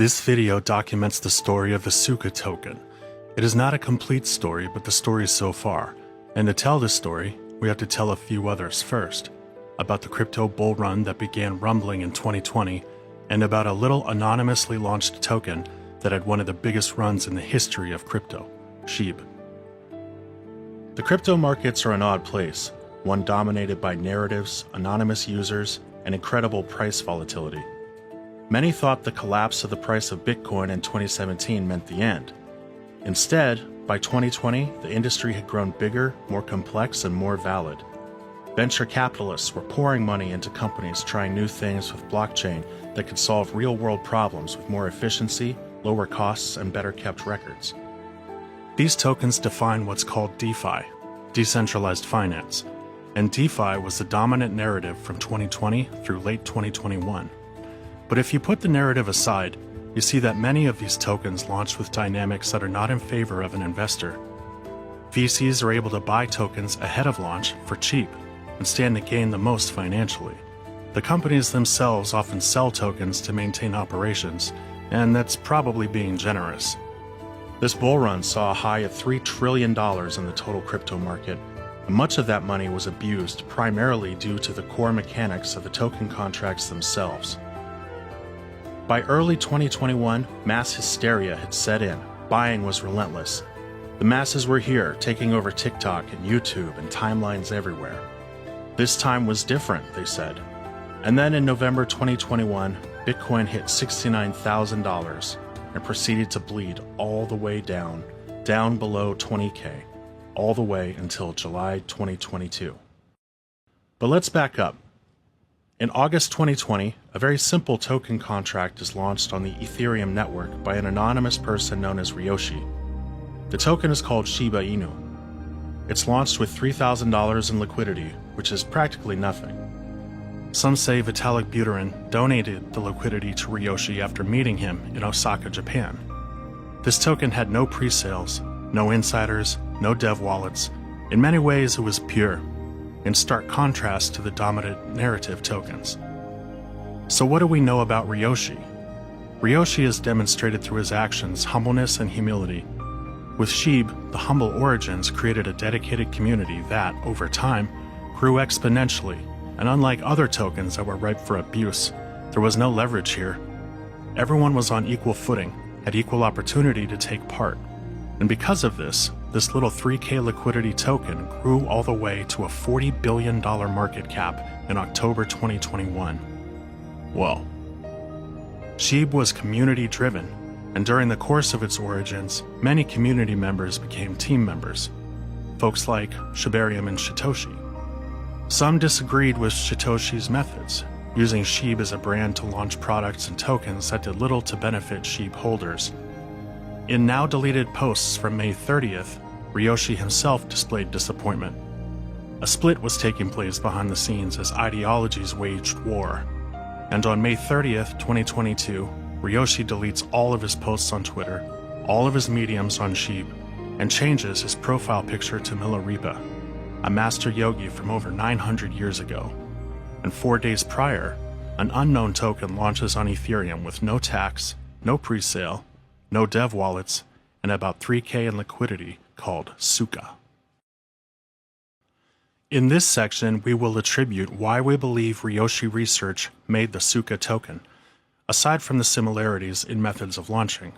This video documents the story of the Tsuka token. It is not a complete story, but the story so far. And to tell this story, we have to tell a few others first. About the crypto bull run that began rumbling in 2020, and about a little anonymously launched token that had one of the biggest runs in the history of crypto, SHIB. The crypto markets are an odd place, one dominated by narratives, anonymous users, and incredible price volatility. Many thought the collapse of the price of Bitcoin in 2017 meant the end. Instead, by 2020, the industry had grown bigger, more complex, and more valid. Venture capitalists were pouring money into companies trying new things with blockchain that could solve real-world problems with more efficiency, lower costs, and better-kept records. These tokens define what's called DeFi, decentralized finance, and DeFi was the dominant narrative from 2020 through late 2021. But if you put the narrative aside, you see that many of these tokens launch with dynamics that are not in favor of an investor. VCs are able to buy tokens ahead of launch for cheap and stand to gain the most financially. The companies themselves often sell tokens to maintain operations, and that's probably being generous. This bull run saw a high of $3 trillion in the total crypto market, and much of that money was abused primarily due to the core mechanics of the token contracts themselves. By early 2021, mass hysteria had set in. Buying was relentless. The masses were here, taking over TikTok and YouTube and timelines everywhere. This time was different, they said. And then in November 2021, Bitcoin hit $69,000 and proceeded to bleed all the way down below 20K, all the way until July 2022. But let's back up. In August 2020, a very simple token contract is launched on the Ethereum network by an anonymous person known as Ryoshi. The token is called Shiba Inu. It's launched with $3,000 in liquidity, which is practically nothing. Some say Vitalik Buterin donated the liquidity to Ryoshi after meeting him in Osaka, Japan. This token had no pre-sales, no insiders, no dev wallets. In many ways, it was pure, in stark contrast to the dominant narrative tokens. So what do we know about Ryoshi? Ryoshi has demonstrated through his actions humbleness and humility. With SHIB, the humble origins created a dedicated community that, over time, grew exponentially, and unlike other tokens that were ripe for abuse, there was no leverage here. Everyone was on equal footing, had equal opportunity to take part. And because of this little 3K liquidity token grew all the way to a $40 billion market cap in October 2021. Whoa. SHIB was community-driven, and during the course of its origins, many community members became team members, folks like Shibarium and Satoshi. Some disagreed with Satoshi's methods, using SHIB as a brand to launch products and tokens that did little to benefit SHIB holders. In now-deleted posts from May 30th, Ryoshi himself displayed disappointment. A split was taking place behind the scenes as ideologies waged war. And on May 30th, 2022, Ryoshi deletes all of his posts on Twitter, all of his mediums on SHIB, and changes his profile picture to Milarepa, a master yogi from over 900 years ago. And 4 days prior, an unknown token launches on Ethereum with no tax, no pre-sale, no dev wallets, and about 3K in liquidity called Tsuka. In this section, we will attribute why we believe Ryoshi Research made the Tsuka token, aside from the similarities in methods of launching.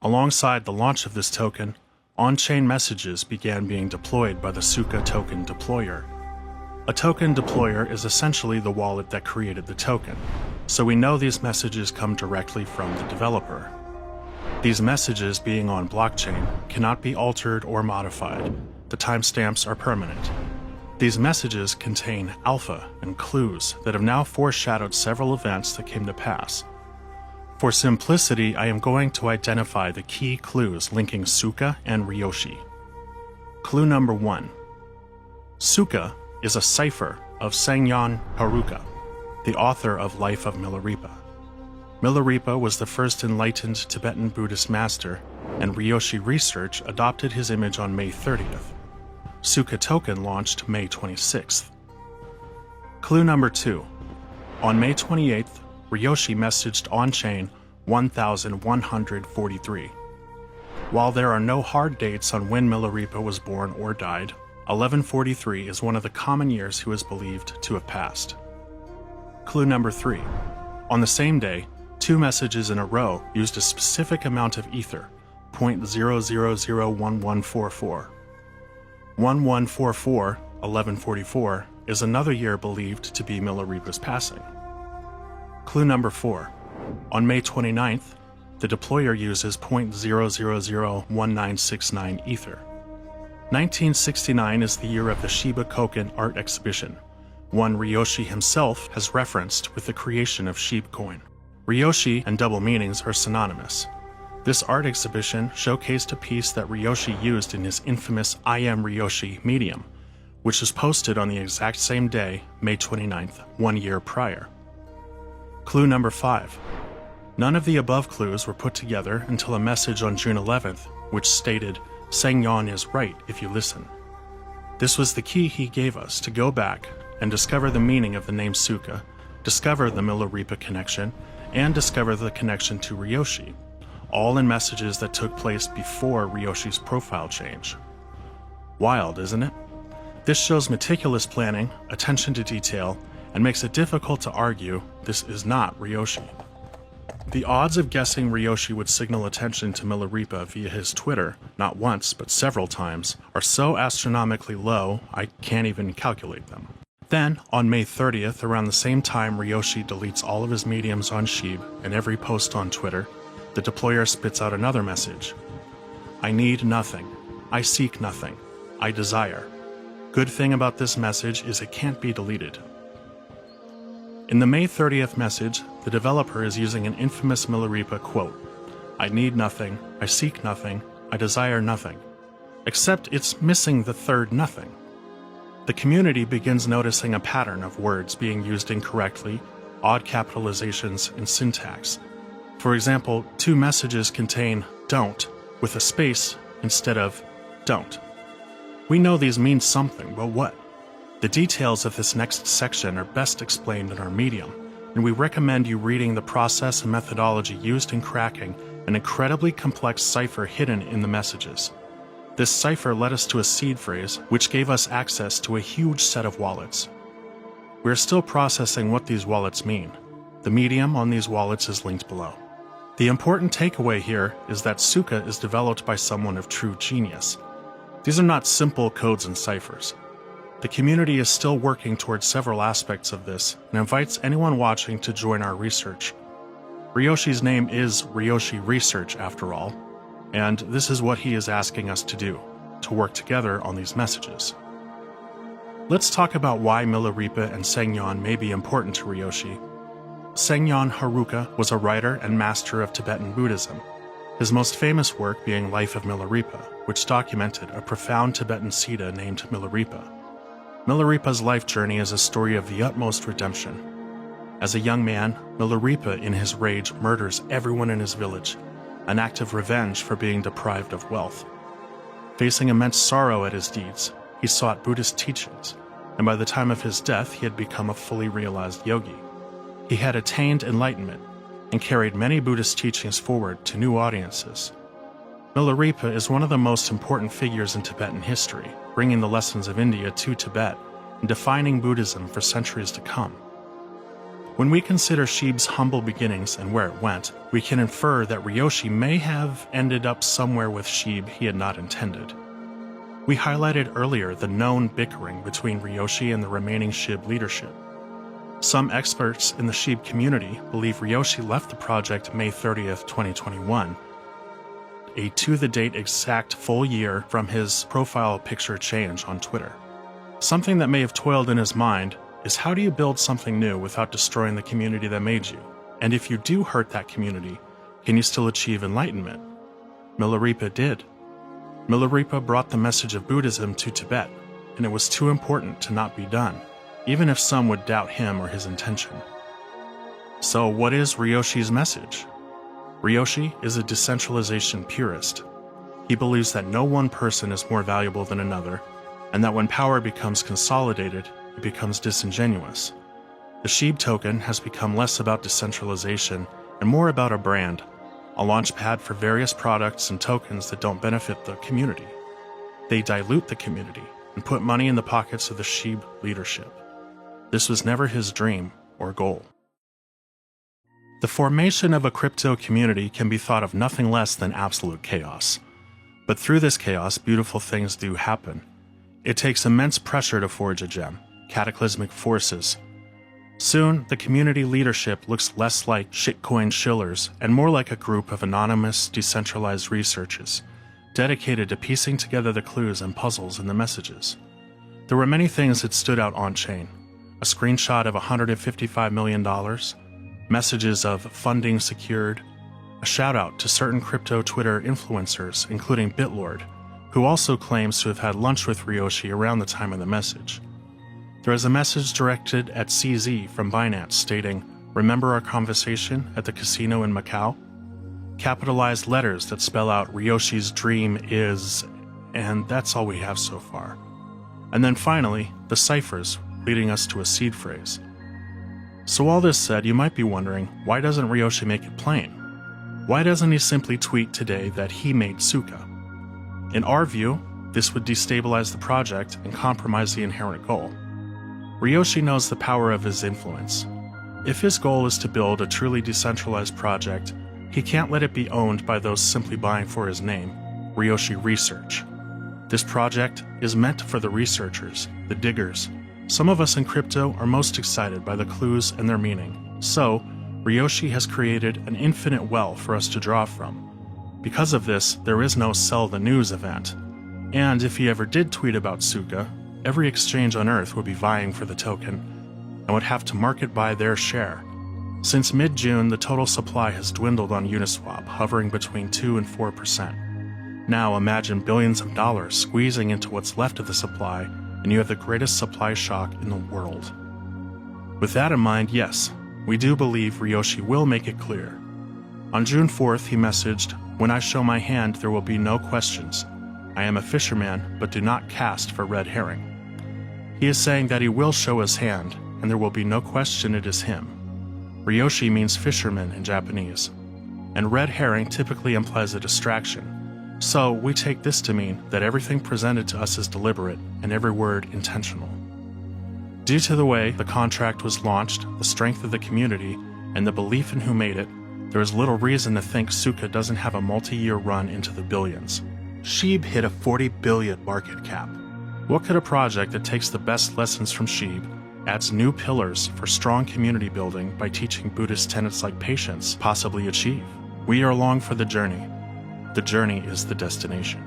Alongside the launch of this token, on-chain messages began being deployed by the Tsuka token deployer. A token deployer is essentially the wallet that created the token, so we know these messages come directly from the developer. These messages, being on blockchain, cannot be altered or modified. The timestamps are permanent. These messages contain alpha and clues that have now foreshadowed several events that came to pass. For simplicity, I am going to identify the key clues linking Tsuka and Ryoshi. Clue number 1. Tsuka is a cipher of Sangyeon Haruka, the author of Life of Milarepa. Milarepa was the first enlightened Tibetan Buddhist master, and Ryoshi Research adopted his image on May 30th. Tsuka token launched May 26th. Clue number 2. On May 28th, Ryoshi messaged on-chain 1143. While there are no hard dates on when Milarepa was born or died, 1143 is one of the common years he was believed to have passed. Clue number 3. On the same day, 2 messages in a row used a specific amount of ether, 0.0001144. 1144, 1144, is another year believed to be Milarepa's passing. Clue number 4. On May 29th, the deployer uses 0.0001969 ether. 1969 is the year of the Shiba Koken art exhibition, one Ryoshi himself has referenced with the creation of Sheep coin. Ryoshi and double meanings are synonymous. This art exhibition showcased a piece that Ryoshi used in his infamous I Am Ryoshi medium, which was posted on the exact same day, May 29th, 1 year prior. Clue number 5. None of the above clues were put together until a message on June 11th, which stated, "Sengyeon is right if you listen." This was the key he gave us to go back and discover the meaning of the name Tsuka, discover the Milarepa connection, and discover the connection to Ryoshi, all in messages that took place before Ryoshi's profile change. Wild, isn't it? This shows meticulous planning, attention to detail, and makes it difficult to argue this is not Ryoshi. The odds of guessing Ryoshi would signal attention to Milarepa via his Twitter, not once but several times, are so astronomically low I can't even calculate them. Then, on May 30th, around the same time Ryoshi deletes all of his mediums on Sheeb and every post on Twitter, the deployer spits out another message. I need nothing. I seek nothing. I desire. Good thing about this message is it can't be deleted. In the May 30th message, the developer is using an infamous Milarepa quote, I need nothing, I seek nothing, I desire nothing. Except it's missing the third nothing. The community begins noticing a pattern of words being used incorrectly, odd capitalizations, and syntax. For example, 2 messages contain don't with a space instead of don't. We know these mean something, but what? The details of this next section are best explained in our medium, and we recommend you reading the process and methodology used in cracking an incredibly complex cipher hidden in the messages. This cipher led us to a seed phrase, which gave us access to a huge set of wallets. We are still processing what these wallets mean. The medium on these wallets is linked below. The important takeaway here is that Tsuka is developed by someone of true genius. These are not simple codes and ciphers. The community is still working towards several aspects of this and invites anyone watching to join our research. Ryoshi's name is Ryoshi Research after all, and this is what he is asking us to do, to work together on these messages. Let's talk about why Milarepa and Sengyeon may be important to Ryoshi. Sengyeon Haruka was a writer and master of Tibetan Buddhism, his most famous work being Life of Milarepa, which documented a profound Tibetan Siddha named Milarepa. Milarepa's life journey is a story of the utmost redemption. As a young man, Milarepa in his rage murders everyone in his village, an act of revenge for being deprived of wealth. Facing immense sorrow at his deeds, he sought Buddhist teachings, and by the time of his death he had become a fully realized yogi. He had attained enlightenment and carried many Buddhist teachings forward to new audiences. Milarepa is one of the most important figures in Tibetan history, bringing the lessons of India to Tibet and defining Buddhism for centuries to come. When we consider Sheeb's humble beginnings and where it went, we can infer that Ryoshi may have ended up somewhere with Sheeb he had not intended. We highlighted earlier the known bickering between Ryoshi and the remaining Sheeb leadership. Some experts in the Sheeb community believe Ryoshi left the project May 30th, 2021, a to-the-date exact full year from his profile picture change on Twitter. Something that may have toiled in his mind is how do you build something new without destroying the community that made you? And if you do hurt that community, can you still achieve enlightenment? Milarepa did. Milarepa brought the message of Buddhism to Tibet, and it was too important to not be done, even if some would doubt him or his intention. So what is Ryoshi's message? Ryoshi is a decentralization purist. He believes that no one person is more valuable than another, and that when power becomes consolidated, it becomes disingenuous. The Sheeb token has become less about decentralization and more about a brand, a launch pad for various products and tokens that don't benefit the community. They dilute the community and put money in the pockets of the SHIB leadership. This was never his dream or goal. The formation of a crypto community can be thought of nothing less than absolute chaos. But through this chaos, beautiful things do happen. It takes immense pressure to forge a gem, cataclysmic forces. Soon, the community leadership looks less like shitcoin shillers and more like a group of anonymous, decentralized researchers, dedicated to piecing together the clues and puzzles in the messages. There were many things that stood out on-chain. A screenshot of $155 million, messages of funding secured, a shout-out to certain crypto Twitter influencers, including BitLord, who also claims to have had lunch with Ryoshi around the time of the message. There is a message directed at CZ from Binance stating, "Remember our conversation at the casino in Macau?" Capitalized letters that spell out Ryoshi's dream is, and that's all we have so far. And then finally, the ciphers, leading us to a seed phrase. So all this said, you might be wondering, why doesn't Ryoshi make it plain? Why doesn't he simply tweet today that he made Tsuka? In our view, this would destabilize the project and compromise the inherent goal. Ryoshi knows the power of his influence. If his goal is to build a truly decentralized project, he can't let it be owned by those simply buying for his name, Ryoshi Research. This project is meant for the researchers, the diggers. Some of us in crypto are most excited by the clues and their meaning. So, Ryoshi has created an infinite well for us to draw from. Because of this, there is no sell the news event. And if he ever did tweet about Tsuka, every exchange on Earth would be vying for the token and would have to market buy their share. Since mid-June, the total supply has dwindled on Uniswap, hovering between 2 and 4%. Now imagine billions of dollars squeezing into what's left of the supply, and you have the greatest supply shock in the world. With that in mind, yes, we do believe Ryoshi will make it clear. On June 4th, he messaged, "When I show my hand, there will be no questions. I am a fisherman, but do not cast for red herring." He is saying that he will show his hand, and there will be no question it is him. Ryoshi means fisherman in Japanese, and red herring typically implies a distraction. So we take this to mean that everything presented to us is deliberate and every word intentional. Due to the way the contract was launched, the strength of the community, and the belief in who made it, there is little reason to think Tsuka doesn't have a multi-year run into the billions. SHIB hit a 40 billion market cap. What could a project that takes the best lessons from SHIB, adds new pillars for strong community building by teaching Buddhist tenets like patience, possibly achieve? We are along for the journey. The journey is the destination.